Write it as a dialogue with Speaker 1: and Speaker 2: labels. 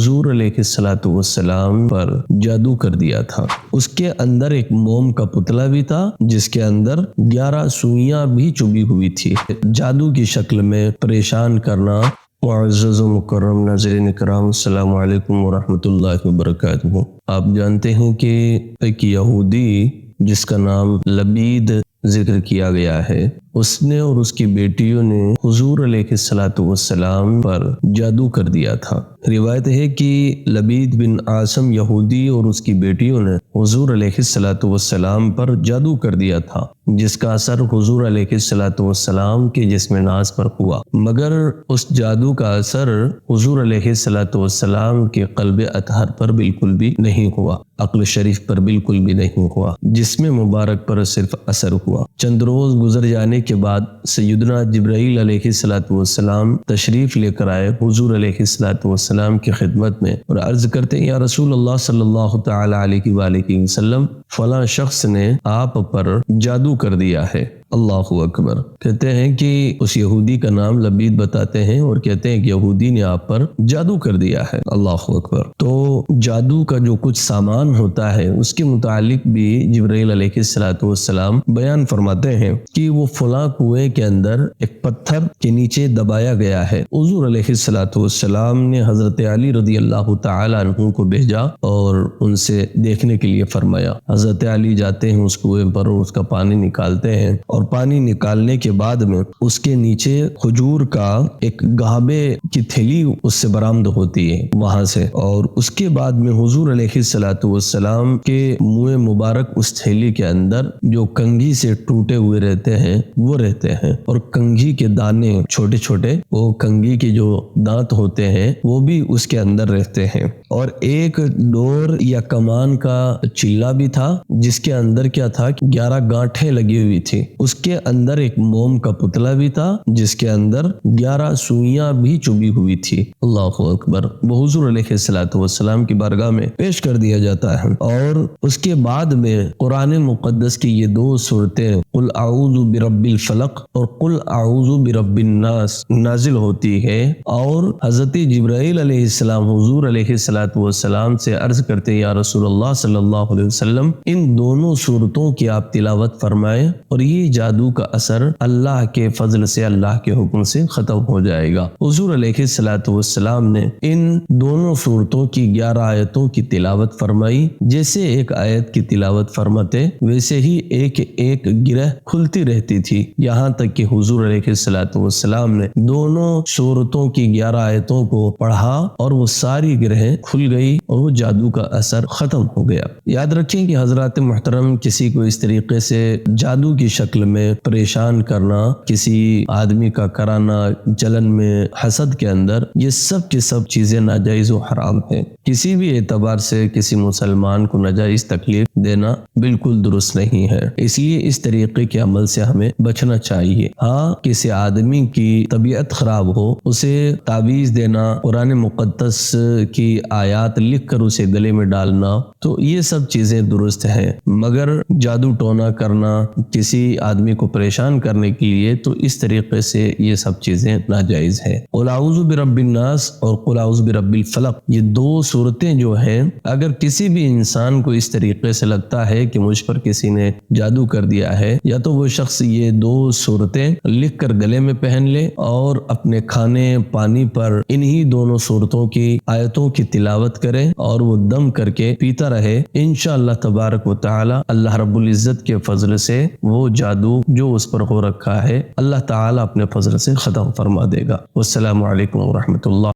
Speaker 1: حضور علیہ الصلوۃ والسلام پر جادو کر دیا تھا۔ اس کے اندر ایک موم کا پتلا بھی تھا جس کے اندر 11 سوئیاں بھی چبھی ہوئی تھی۔ جادو کی شکل میں پریشان کرنا۔ معزز و مکرم ناظرین کرام، السلام علیکم ورحمۃ اللہ وبرکاتہ۔ آپ جانتے ہیں کہ ایک یہودی جس کا نام لبید ذکر کیا گیا ہے، اس نے اور اس کی بیٹیوں نے حضور علیہ الصلوۃ والسلام پر جادو کر دیا تھا۔ روایت ہے کہ لبید بن عاصم یہودی اور اس کی بیٹیوں نے حضور علیہ الصلوۃ والسلام پر جادو کر دیا تھا، جس کا اثر حضور علیہ الصلوۃ والسلام کے جسم ناز پر ہوا، مگر اس جادو کا اثر حضور علیہ الصلوۃ والسلام کے قلب اطہر پر بالکل بھی نہیں ہوا، عقل شریف پر بالکل بھی نہیں ہوا، جسم مبارک پر صرف اثر ہوا۔ چند روز گزر جانے کے بعد سیدنا جبرائیل علیہ الصلوۃ والسلام تشریف لے کر آئے حضور علیہ الصلوۃ والسلام کی خدمت میں اور عرض کرتے ہیں، یا رسول اللہ صلی اللہ تعالی علیہ وآلہ وسلم، فلاں شخص نے آپ پر جادو کر دیا ہے۔ اللہ اکبر۔ کہتے ہیں کہ اس یہودی کا نام لبید بتاتے ہیں اور کہتے ہیں کہ یہودی نے آپ پر جادو کر دیا ہے۔ اللہ اکبر۔ تو جادو کا جو کچھ سامان ہوتا ہے اس کے متعلق بھی جبرائیل علیہ الصلوۃ والسلام بیان فرماتے ہیں کہ وہ فلاں کنویں کے اندر ایک پتھر کے نیچے دبایا گیا ہے۔ حضور علیہ الصلوۃ والسلام نے حضرت علی رضی اللہ تعالی عنہ کو بھیجا اور ان سے دیکھنے کے لیے فرمایا۔ حضرت علی جاتے ہیں اس کنویں پر اور اس کا پانی نکالتے ہیں، اور پانی نکالنے کے بعد میں اس کے نیچے کھجور کا ایک گہابے کی تھیلی اس سے برآمد ہوتی ہے وہاں سے، اور اس کے بعد میں حضور علیہ الصلوۃ والسلام کے منہ مبارک اس تھیلی کے اندر جو کنگھی سے ٹوٹے ہوئے رہتے ہیں وہ رہتے ہیں، اور کنگھی کے دانے چھوٹے چھوٹے، وہ کنگھی کے جو دانت ہوتے ہیں وہ بھی اس کے اندر رہتے ہیں، اور ایک ڈور یا کمان کا چلہ بھی تھا جس کے اندر کیا تھا، 11 گانٹھیں لگی ہوئی تھی۔ اس کے اندر ایک موم کا پتلا بھی تھا جس کے اندر 11 سوئیاں بھی چبھی ہوئی تھی۔ اللہ اکبر۔ وہ حضور علیہ الصلوۃ والسلام کی بارگاہ میں پیش کر دیا جاتا ہے، اور اس کے بعد میں قرآن مقدس کی یہ 2 سورتیں قل اعوذ برب الفلق اور قل اعوذ برب الناس نازل ہوتی ہے، اور حضرت جبرائیل علیہ السلام حضور علیہ الصلوۃ والسلام سے عرض کرتے، یا رسول اللہ صلی اللہ علیہ وسلم، ان دونوں سورتوں کی آپ تلاوت فرمائیں اور یہ جادو کا اثر اللہ کے فضل سے، اللہ کے حکم سے ختم ہو جائے گا۔ حضور علیہ الصلوۃ والسلام نے ان دونوں سورتوں کی 11 آیتوں کی تلاوت فرمائی۔ جیسے ایک آیت کی تلاوت فرماتے ویسے ہی ایک ایک گرہ کھلتی رہتی تھی، یہاں تک کہ حضور علیہ الصلوۃ والسلام نے دونوں سورتوں کی 11 آیتوں کو پڑھا اور وہ ساری گرہیں کھل گئی اور وہ جادو کا اثر ختم ہو گیا۔ یاد رکھیں کہ حضرات محترم، کسی کو اس طریقے سے جادو کی شکل میں پریشان کرنا، کسی آدمی کا کرانا جلن میں، حسد کے اندر، یہ سب کی سب چیزیں ناجائز و حرام ہیں۔ کسی بھی اعتبار سے کسی مسلمان کو ناجائز تکلیف دینا بالکل درست نہیں ہے، اس لیے اس طریقے کے عمل سے ہمیں بچنا چاہیے۔ ہاں، کسی آدمی کی طبیعت خراب ہو، اسے تعویذ دینا، قرآن مقدس کی آیات لکھ کر اسے گلے میں ڈالنا، تو یہ سب چیزیں درست ہیں، مگر جادو ٹونا کرنا، کسی آدمی کو پریشان کرنے کے لیے، تو اس طریقے سے یہ سب چیزیں ناجائز ہے۔ قل اعوذ برب الناس اور قل اعوذ برب الفلق، یہ 2 صورتیں جو ہیں، اگر کسی بھی انسان کو اس طریقے سے لگتا ہے کہ مجھ پر کسی نے جادو کر دیا ہے، یا تو وہ شخص یہ 2 صورتیں لکھ کر گلے میں پہن لے اور اپنے کھانے پانی پر انہی دونوں صورتوں کی آیتوں کی تلاوت کرے اور وہ دم کر کے پیتا رہے، انشاءاللہ تبارک و تعالی اللہ رب العزت کے فضل سے وہ جادو جو اس پر ہو رکھا ہے اللہ تعالی اپنے فضل سے ختم فرما دے گا۔ والسلام علیکم ورحمۃ اللہ۔